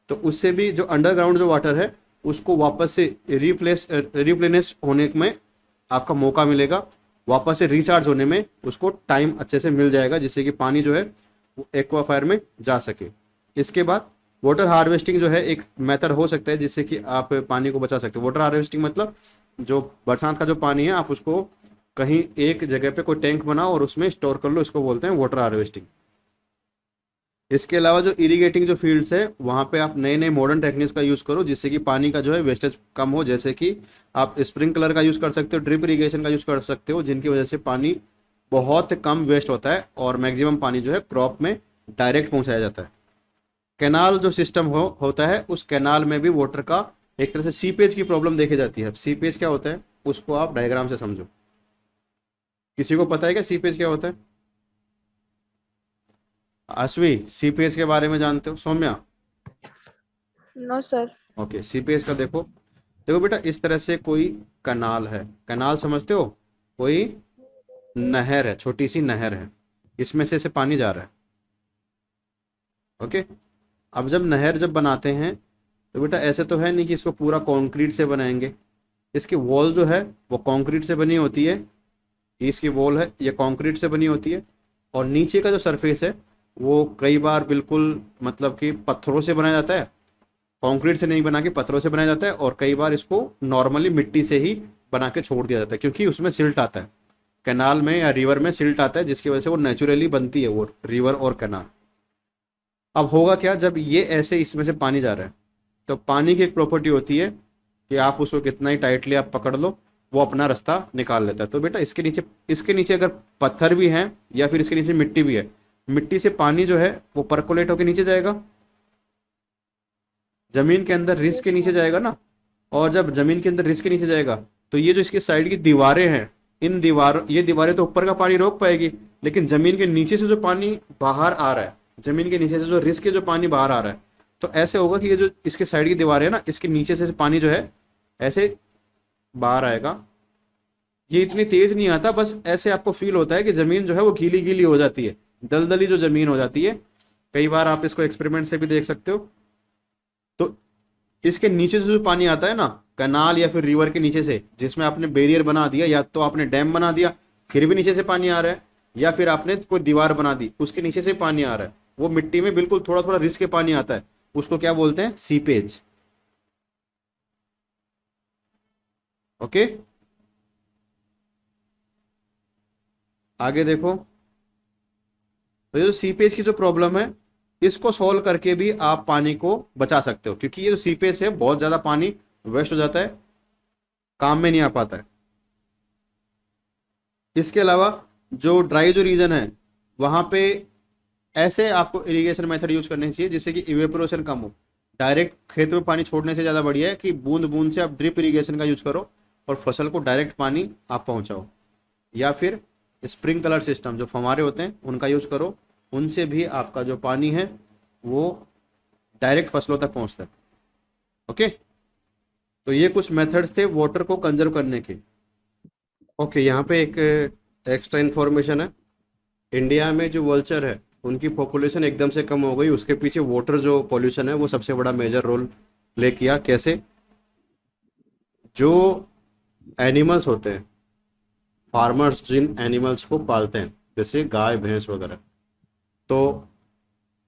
तो उससे भी जो अंडरग्राउंड जो वाटर है उसको वापस से रिप्लेनिश होने में आपका मौका मिलेगा, वापस से रिचार्ज होने में उसको टाइम अच्छे से मिल जाएगा, जिससे कि पानी जो है वो एक्वाफायर में जा सके। इसके बाद वाटर हार्वेस्टिंग जो है एक मेथड हो सकता है जिससे कि आप पानी को बचा सकते हो। वाटर हार्वेस्टिंग मतलब जो बरसात का जो पानी है आप उसको कहीं एक जगह पे कोई टैंक बनाओ और उसमें स्टोर कर लो, इसको बोलते हैं वाटर हार्वेस्टिंग। इसके अलावा जो इरिगेटिंग जो फील्ड्स है वहाँ पे आप नए नए मॉडर्न टेक्निक्स का यूज़ करो जिससे कि पानी का जो है वेस्टेज कम हो, जैसे कि आप स्प्रिंकलर का यूज़ कर सकते हो, ड्रिप इरिगेशन का यूज़ कर सकते हो, जिनकी वजह से पानी बहुत कम वेस्ट होता है और मैक्सिमम पानी जो है क्रॉप में डायरेक्ट पहुँचाया जाता है। कैनाल जो सिस्टम होता है उस कैनाल में भी वाटर का एक तरह से सीपेज की प्रॉब्लम देखी जाती है। सीपेज क्या होता है उसको आप डायग्राम से समझो। किसी को पता है क्या सीपेज क्या होता है? अश्वी, सीपेज के बारे में जानते हो? Saumya? No sir. Okay, seepage का देखो देखो बेटा, इस तरह से कोई कनाल है, कनाल समझते हो? कोई नहर है, छोटी सी नहर है, इसमें से पानी जा रहा है। ओके, अब जब नहर जब बनाते हैं तो बेटा ऐसे तो है नहीं कि इसको पूरा कंक्रीट से बनाएंगे। इसकी वॉल जो है वो कंक्रीट से बनी होती है, इसकी वॉल है ये कंक्रीट से बनी होती है, और नीचे का जो सरफेस है वो कई बार बिल्कुल मतलब कि पत्थरों से बनाया जाता है, कंक्रीट से नहीं बना के पत्थरों से बनाया जाता है, और कई बार इसको नॉर्मली मिट्टी से ही बना के छोड़ दिया जाता है क्योंकि उसमें सिल्ट आता है, कैनाल में या रिवर में सिल्ट आता है जिसकी वजह से वो नेचुरली बनती है वो रिवर और कैनाल। अब होगा क्या, जब ये ऐसे इसमें से पानी जा रहा है तो पानी की एक प्रॉपर्टी होती है कि आप उसको कितना ही टाइटली आप पकड़ लो वो अपना रास्ता निकाल लेता है। तो बेटा इसके नीचे अगर पत्थर भी हैं या फिर इसके नीचे मिट्टी भी है, मिट्टी से पानी जो है वो परकोलेट होकर नीचे जाएगा, जमीन के अंदर रिस के नीचे जाएगा ना। और जब जमीन के अंदर रिस के नीचे जाएगा तो ये जो इसके साइड की दीवारें हैं, ये दीवारें तो ऊपर का पानी रोक पाएगी, लेकिन जमीन के नीचे से जो पानी बाहर आ रहा है, जमीन के नीचे से जो रिस के जो पानी बाहर आ रहा है, तो ऐसे होगा कि ये जो इसके साइड की दीवारें है ना, इसके नीचे से पानी जो है ऐसे बाहर आएगा। ये इतनी तेज नहीं आता, बस ऐसे आपको फील होता है कि जमीन जो है वो गीली गीली हो जाती है, दलदली जो जमीन हो जाती है। कई बार आप इसको एक्सपेरिमेंट से भी देख सकते हो। तो इसके नीचे से जो पानी आता है ना, कैनाल या फिर रिवर के नीचे से, जिसमें आपने बैरियर बना दिया, या तो आपने डैम बना दिया फिर भी नीचे से पानी आ रहा है, या फिर आपने कोई दीवार बना दी उसके नीचे से पानी आ रहा है, वो मिट्टी में बिल्कुल थोड़ा थोड़ा रिस के पानी आता है, उसको क्या बोलते हैं? सीपेज। ओके, आगे देखो। तो ये जो सीपेज की जो प्रॉब्लम है इसको सॉल्व करके भी आप पानी को बचा सकते हो, क्योंकि ये जो सीपेज है बहुत ज्यादा पानी वेस्ट हो जाता है, काम में नहीं आ पाता है। इसके अलावा जो ड्राई जो रीजन है वहां पे ऐसे आपको इरिगेशन मेथड यूज करने चाहिए जिससे कि इवेपोरेशन कम हो। डायरेक्ट खेत में पानी छोड़ने से ज़्यादा बढ़िया है कि बूंद बूंद से आप ड्रिप इरिगेशन का यूज करो और फसल को डायरेक्ट पानी आप पहुंचाओ, या फिर स्प्रिंकलर सिस्टम जो फव्वारे होते हैं उनका यूज करो, उनसे भी आपका जो पानी है वो डायरेक्ट फसलों तक पहुंचता है। ओके, तो ये कुछ मेथड्स थे वाटर को कंजर्व करने के। ओके, यहाँ पे एक एक्स्ट्रा इन्फॉर्मेशन है। इंडिया में जो वल्चर है उनकी पॉपुलेशन एकदम से कम हो गई, उसके पीछे वाटर जो पॉल्यूशन है वो सबसे बड़ा मेजर रोल प्ले किया। कैसे? जो एनिमल्स होते हैं, फार्मर्स जिन एनिमल्स को पालते हैं जैसे गाय भैंस वगैरह, तो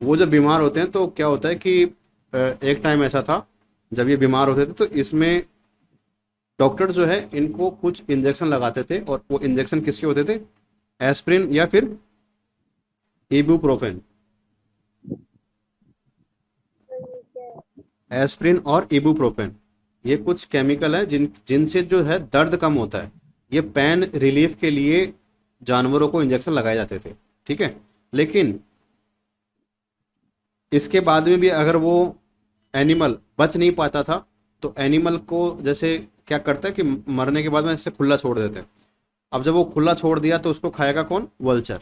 वो जब बीमार होते हैं तो क्या होता है कि एक टाइम ऐसा था जब ये बीमार होते थे तो इसमें डॉक्टर जो है इनको कुछ इंजेक्शन लगाते थे, और वो इंजेक्शन किसके होते थे? एस्प्रिन या फिर इबुप्रोफेन। एस्प्रिन और इबुप्रोफेन ये कुछ केमिकल है जिनसे जो है दर्द कम होता है। ये पेन रिलीफ के लिए जानवरों को इंजेक्शन लगाए जाते थे, ठीक है। लेकिन इसके बाद में भी अगर वो एनिमल बच नहीं पाता था तो एनिमल को जैसे क्या करता है कि मरने के बाद में इसे खुला छोड़ देते हैं। अब जब वो खुला छोड़ दिया तो उसको खाएगा कौन? वल्चर।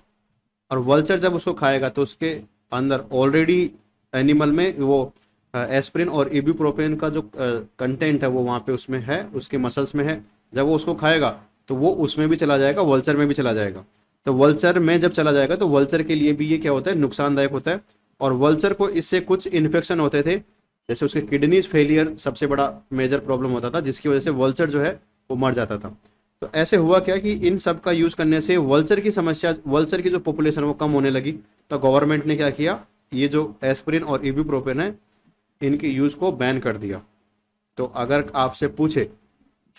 और वल्चर जब उसको खाएगा तो उसके अंदर ऑलरेडी एनिमल में वो एस्प्रिन और इबुप्रोफेन का जो कंटेंट है वो वहाँ पे उसमें है, उसके मसल्स में है। जब वो उसको खाएगा तो वो उसमें भी चला जाएगा, वल्चर में भी चला जाएगा। तो वल्चर में जब चला जाएगा तो वल्चर के लिए भी ये क्या होता है? नुकसानदायक होता है। और वल्चर को इससे कुछ इन्फेक्शन होते थे जैसे उसके किडनीज फेलियर सबसे बड़ा मेजर प्रॉब्लम होता था, जिसकी वजह से वल्चर जो है वो मर जाता था। तो ऐसे हुआ क्या कि इन सब का यूज़ करने से वल्चर की समस्या, वल्चर की जो पॉपुलेशन वो कम होने लगी। तो गवर्नमेंट ने क्या किया, ये जो एस्पिरिन और इबुप्रोफेन है इनके यूज़ को बैन कर दिया। तो अगर आपसे पूछे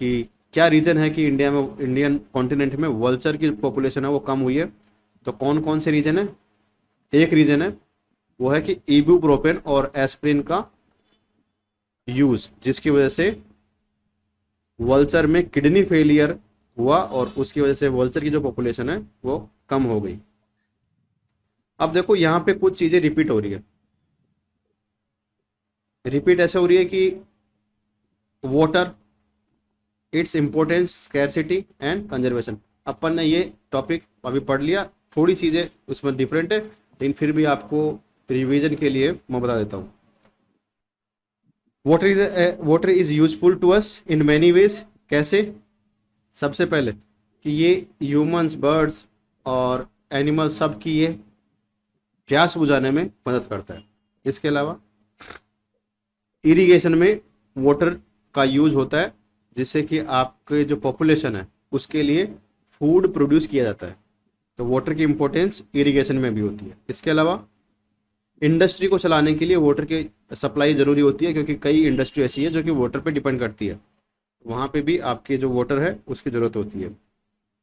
कि क्या रीज़न है कि इंडिया में, इंडियन कॉन्टिनेंट में वल्चर की पॉपुलेशन है वो कम हुई है, तो कौन कौन से रीज़न है? एक रीज़न है वो है कि इबुप्रोफेन और एस्पिरिन का यूज़, जिसकी वजह से वल्चर में किडनी फेलियर हुआ और उसकी वजह से वल्चर की जो पॉपुलेशन है वो कम हो गई। अब देखो यहाँ पे कुछ चीज़ें रिपीट हो रही है। रिपीट ऐसे हो रही है कि water, it's importance, scarcity and conservation. अपन ने ये टॉपिक अभी पढ़ लिया, थोड़ी चीज़ें उसमें डिफरेंट है, लेकिन फिर भी आपको रिवीजन के लिए मैं बता देता हूँ। Water is useful to us in many ways. कैसे? सबसे पहले कि ये ह्यूमंस, बर्ड्स और एनिमल्स सब की ये प्यास बुझाने में मदद करता है। इसके अलावा इरिगेशन में वाटर का यूज होता है, जिससे कि आपके जो पॉपुलेशन है उसके लिए फूड प्रोड्यूस किया जाता है। तो वाटर की इंपॉर्टेंस इरिगेशन में भी होती है। इसके अलावा इंडस्ट्री को चलाने के लिए वाटर की सप्लाई ज़रूरी होती है, क्योंकि कई इंडस्ट्री ऐसी है जो कि वाटर पे डिपेंड करती है, वहाँ पे भी आपके जो वाटर है उसकी ज़रूरत होती है।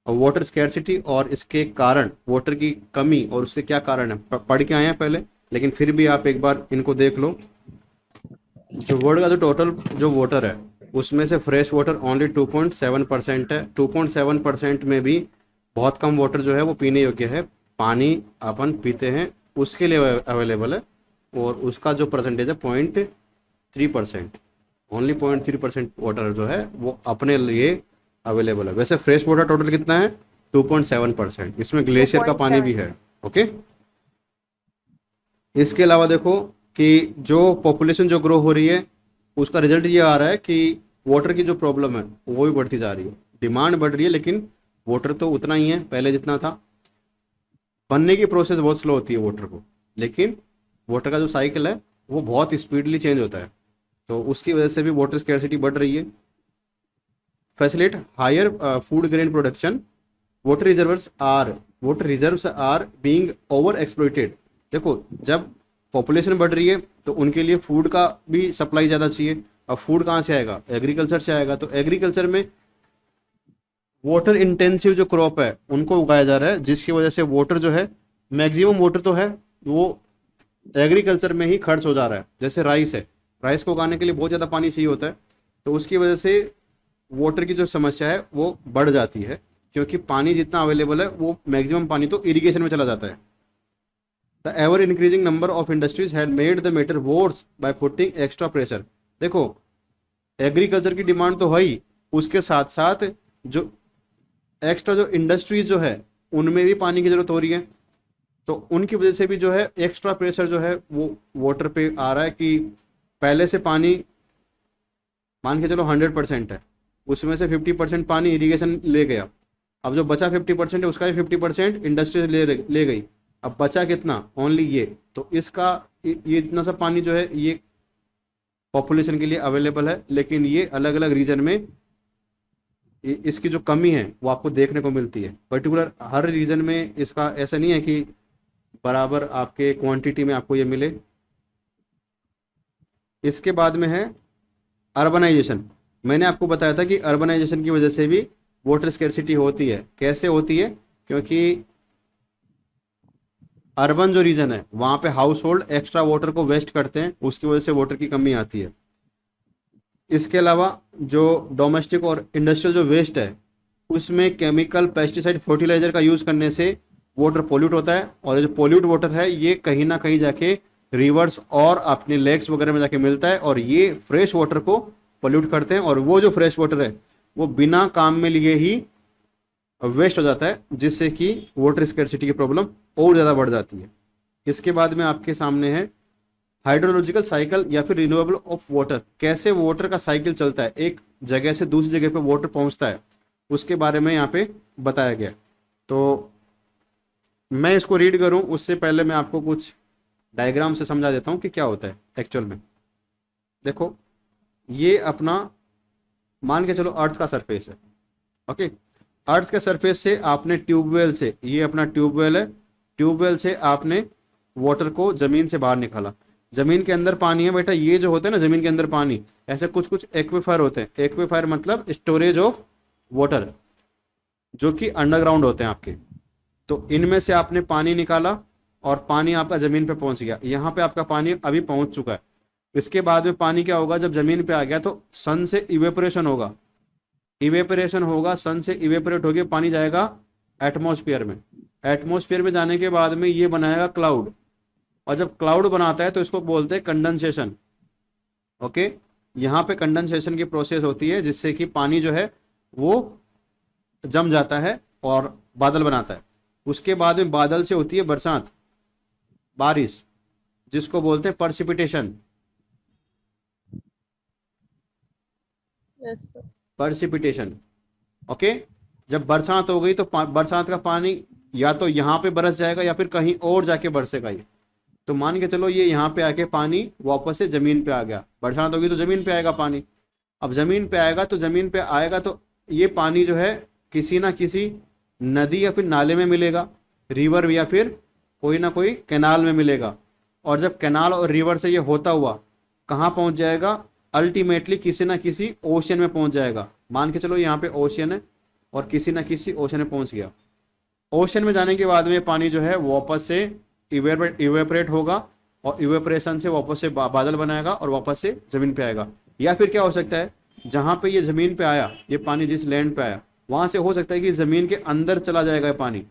और वाटर स्कैरसिटी और इसके कारण, वाटर की कमी और उसके क्या कारण है पढ़ के आए हैं पहले, लेकिन फिर भी आप एक बार इनको देख लो। जो वर्ल्ड का जो टोटल जो वाटर है उसमें से फ्रेश वाटर ओनली 2.7% है। 2.7% में भी बहुत कम वाटर जो है वो पीने योग्य है। पानी अपन पीते हैं उसके लिए अवेलेबल है, और उसका जो परसेंटेज है 0.3%। ओनली 0.3% वाटर जो है वो अपने लिए अवेलेबल है। वैसे फ्रेश वाटर टोटल कितना है? 2.7%। इसमें ग्लेशियर का पानी भी है। ओके, इसके अलावा देखो कि जो पॉपुलेशन जो ग्रो हो रही है उसका रिजल्ट ये आ रहा है कि वाटर की जो प्रॉब्लम है वो भी बढ़ती जा रही है। डिमांड बढ़ रही है, लेकिन वाटर तो उतना ही है पहले जितना था। बनने की प्रोसेस बहुत स्लो होती है वाटर को, लेकिन वाटर का जो साइकिल है वो बहुत स्पीडली चेंज होता है। तो उसकी वजह से भी वाटर स्कैरसिटी बढ़ रही है। Facilitate higher food grain production, water reserves are being over exploited. देखो, जब पॉपुलेशन बढ़ रही है तो उनके लिए फूड का भी सप्लाई ज़्यादा चाहिए। अब फूड कहाँ से आएगा? एग्रीकल्चर से आएगा। तो एग्रीकल्चर में वाटर इंटेंसिव जो क्रॉप है उनको उगाया जा रहा है, जिसकी वजह से वाटर जो है, मैक्सिमम वाटर तो है वो एग्रीकल्चर में ही खर्च हो जा रहा है। जैसे राइस है, राइस को उगाने के लिए बहुत ज़्यादा पानी चाहिए होता है, तो उसकी वजह से वाटर की जो समस्या है वो बढ़ जाती है, क्योंकि पानी जितना अवेलेबल है वो मैक्सिमम पानी तो इरिगेशन में चला जाता है। The ever increasing number of industries had made the matter worse by putting extra pressure. देखो, एग्रीकल्चर की डिमांड तो है ही, उसके साथ साथ जो एक्स्ट्रा जो इंडस्ट्रीज जो है उनमें भी पानी की जरूरत हो रही है। तो उनकी वजह से भी जो है एक्स्ट्रा प्रेशर जो है वो वाटर पे आ रहा है कि पहले से पानी मान के चलो 100% है, उसमें से 50% पानी इरिगेशन ले गया। अब जो बचा 50% है उसका भी 50% इंडस्ट्री ले गई। अब बचा कितना? ओनली ये। तो इसका ये इतना सा पानी जो है ये पॉपुलेशन के लिए अवेलेबल है, लेकिन ये अलग अलग रीजन में इसकी जो कमी है वो आपको देखने को मिलती है। पर्टिकुलर हर रीजन में इसका ऐसा नहीं है कि बराबर आपके क्वांटिटी में आपको ये मिले। इसके बाद में है अर्बनाइजेशन। मैंने आपको बताया था कि अर्बनाइजेशन की वजह से भी वाटर स्कैरसिटी होती है। कैसे होती है? क्योंकि अर्बन जो रीजन है वहाँ पे हाउस होल्ड एक्स्ट्रा वाटर को वेस्ट करते हैं, उसकी वजह से वाटर की कमी आती है। इसके अलावा जो डोमेस्टिक और इंडस्ट्रियल जो वेस्ट है उसमें केमिकल, पेस्टिसाइड, फर्टिलाइजर का यूज़ करने से वाटर पोल्यूट होता है, और जो पोल्यूट वाटर है ये कहीं ना कहीं जाके रिवर्स और अपने लेक्स वगैरह में जाके मिलता है, और ये फ्रेश वाटर को पोल्यूट करते हैं, और वो जो फ्रेश वाटर है वो बिना काम में लिए ही वेस्ट हो जाता है, जिससे कि वाटर स्कैरसिटी की प्रॉब्लम और ज़्यादा बढ़ जाती है। इसके बाद में आपके सामने है हाइड्रोलॉजिकल साइकिल या फिर रिन्यूएबल ऑफ वाटर। कैसे वाटर का साइकिल चलता है, एक जगह से दूसरी जगह पे वाटर पहुंचता है, उसके बारे में यहाँ पे बताया गया। तो मैं इसको रीड करूँ उससे पहले मैं आपको कुछ डायग्राम से समझा देता हूँ कि क्या होता है एक्चुअल में। देखो ये अपना मान के चलो अर्थ का सरफेस है, ओके। अर्थ के सरफेस से आपने ट्यूबवेल से, ये अपना ट्यूबवेल है, ट्यूबवेल से आपने वाटर को जमीन से बाहर निकाला। जमीन के अंदर पानी है बेटा, ये जो होता है ना जमीन के अंदर पानी, ऐसे कुछ कुछ एक्वीफायर होते हैं। एक्वीफायर मतलब स्टोरेज ऑफ वाटर, जो कि अंडरग्राउंड होते हैं आपके। तो इनमें से आपने पानी निकाला और पानी आपका जमीन पे पहुंच गया। यहाँ पे आपका पानी अभी पहुंच चुका है। इसके बाद में पानी क्या होगा, जब जमीन पे आ गया तो सन से इवेपोरेशन होगा, इवेपोरेशन होगा, सन से इवेपोरेट होके पानी जाएगा एटमॉस्फेयर में। एटमॉस्फेयर में जाने के बाद में ये बनाएगा क्लाउड, और जब क्लाउड बनाता है तो इसको बोलते हैं कंडेंसेशन, ओके। यहाँ पे कंडेंसेशन की प्रोसेस होती है जिससे कि पानी जो है वो जम जाता है और बादल बनाता है। उसके बाद में बादल से होती है बरसात, बारिश, जिसको बोलते हैं परसिपिटेशन, Yes, sir. परसिपिटेशन, ओके। जब बरसात हो गई तो बरसात का पानी या तो यहाँ पे बरस जाएगा या फिर कहीं और जाके बरसेगा ये। तो मान के चलो ये यहाँ पे आके पानी वापस से जमीन पे आ गया, बरसात होगी तो जमीन पे आएगा पानी। अब जमीन पे आएगा तो जमीन पे आएगा तो ये पानी जो है किसी ना किसी नदी या फिर नाले में मिलेगा, रिवर या फिर कोई ना कोई कैनाल में मिलेगा। और जब कैनाल और रिवर से ये होता हुआ कहाँ पहुँच जाएगा, अल्टीमेटली किसी ना किसी ओशियन में पहुँच जाएगा। मान के चलो यहाँ पे ओशियन है और किसी ना किसी ओशियन में पहुँच गया। ओशन में जाने के बाद में पानी जो है वापस से इवेपरेट होगा और इवेपरेशन से वापस से बादल बनाएगा और वापस से ज़मीन पे आएगा। या फिर क्या हो सकता है, जहाँ पे ये ज़मीन पे आया, ये पानी जिस लैंड पे आया वहाँ से हो सकता है कि ज़मीन के अंदर चला जाएगा ये पानी।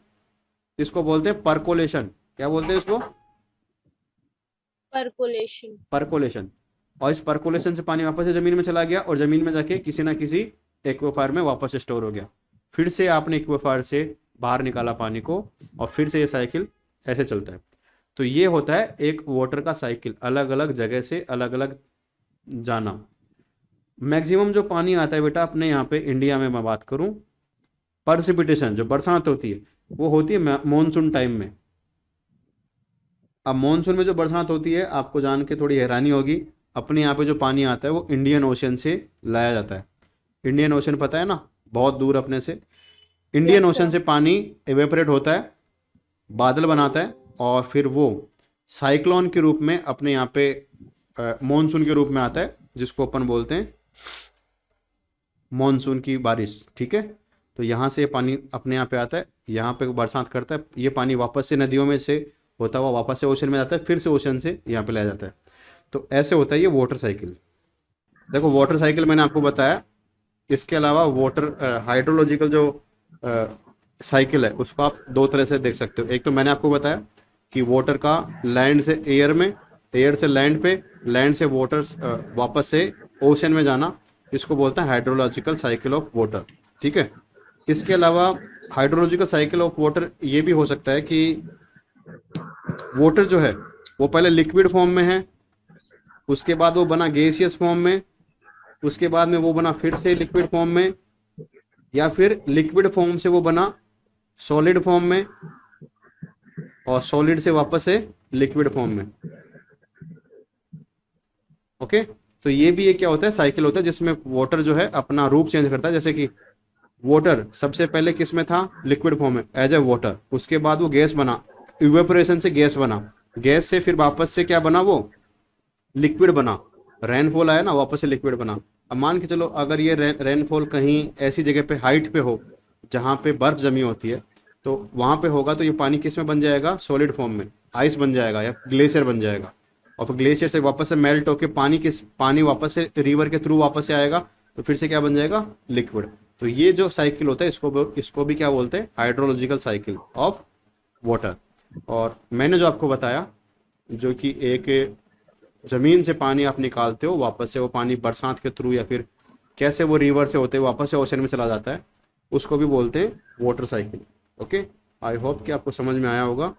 इसको बोलते हैं परकोलेशन। क्या बोलते हैं इसको? Percolation. परकोलेशन। और इस परकोलेशन से पानी वापस से ज़मीन में चला गया और ज़मीन में जाके किसी ना किसी एक्वाफायर में वापस से स्टोर हो गया। फिर से आपने एक्वाफायर से बाहर निकाला पानी को और फिर से ये साइकिल ऐसे चलता है। तो ये होता है एक वाटर का साइकिल, अलग अलग जगह से अलग अलग जाना। मैक्सिमम जो पानी आता है बेटा अपने यहाँ पे इंडिया में मैं बात करूँ, परसिपिटेशन जो बरसात होती है वो होती है मानसून टाइम में। अब मानसून में जो बरसात होती है आपको जान के थोड़ी हैरानी होगी, अपने यहाँ पे जो पानी आता है वो इंडियन ओशन से लाया जाता है। इंडियन ओशन पता है ना, बहुत दूर अपने से। Indian Yes, ocean sir. से पानी एवेपोरेट होता है, बादल बनाता है और फिर वो साइक्लोन के रूप में अपने यहाँ पे मॉनसून के रूप में आता है, जिसको अपन बोलते हैं मॉनसून की बारिश। ठीक है, तो यहाँ से पानी अपने यहाँ पे आता है, यहाँ पे बरसात करता है, ये पानी वापस से नदियों में से होता हुआ वापस से ओशन में जाता है, फिर से ओशन से यहाँ पे लाया जाता है। तो ऐसे होता है ये वाटर साइकिल। देखो वाटर साइकिल मैंने आपको बताया, इसके अलावा वाटर हाइड्रोलॉजिकल जो साइकिल है उसको आप दो तरह से देख सकते हो। एक तो मैंने आपको बताया कि वाटर का लैंड से एयर में, एयर से लैंड पे, लैंड से वाटर वापस से ओशन में जाना, इसको बोलते हैं हाइड्रोलॉजिकल साइकिल ऑफ वाटर। ठीक है, इसके अलावा हाइड्रोलॉजिकल साइकिल ऑफ वाटर ये भी हो सकता है कि वाटर जो है वो पहले लिक्विड फॉर्म में है, उसके बाद वो बना गैसियस फॉर्म में, उसके बाद में वो बना फिर से लिक्विड फॉर्म में, या फिर लिक्विड फॉर्म से वो बना सॉलिड फॉर्म में और सॉलिड से वापस से लिक्विड फॉर्म में। ओके, तो ये भी एक क्या होता है, साइकिल होता है जिसमें वाटर जो है अपना रूप चेंज करता है। जैसे कि वाटर सबसे पहले किस में था, लिक्विड फॉर्म में एज ए वाटर, उसके बाद वो गैस बना, इवेपोरेशन से गैस बना, गैस से फिर वापस से क्या बना, वो लिक्विड बना, रेनफॉल आया ना, वापस से लिक्विड बना। अब मान के चलो अगर ये रेनफॉल कहीं ऐसी जगह पे हाइट पे हो जहाँ पे बर्फ जमी होती है, तो वहाँ पे होगा तो ये पानी किस में बन जाएगा, सॉलिड फॉर्म में, आइस बन जाएगा या ग्लेशियर बन जाएगा, और फिर ग्लेशियर से वापस से मेल्ट होकर पानी वापस से रिवर के थ्रू वापस से आएगा, तो फिर से क्या बन जाएगा, लिक्विड। तो ये जो साइकिल होता है इसको भी क्या बोलते हैं, हाइड्रोलॉजिकल साइकिल ऑफ वाटर। और मैंने जो आपको बताया, जो कि एक ज़मीन से पानी आप निकालते हो, वापस से वो पानी बरसात के थ्रू या फिर कैसे वो रिवर से होते वापस से ओशन में चला जाता है, उसको भी बोलते हैं water cycle. Okay, I hope कि आपको समझ में आया होगा।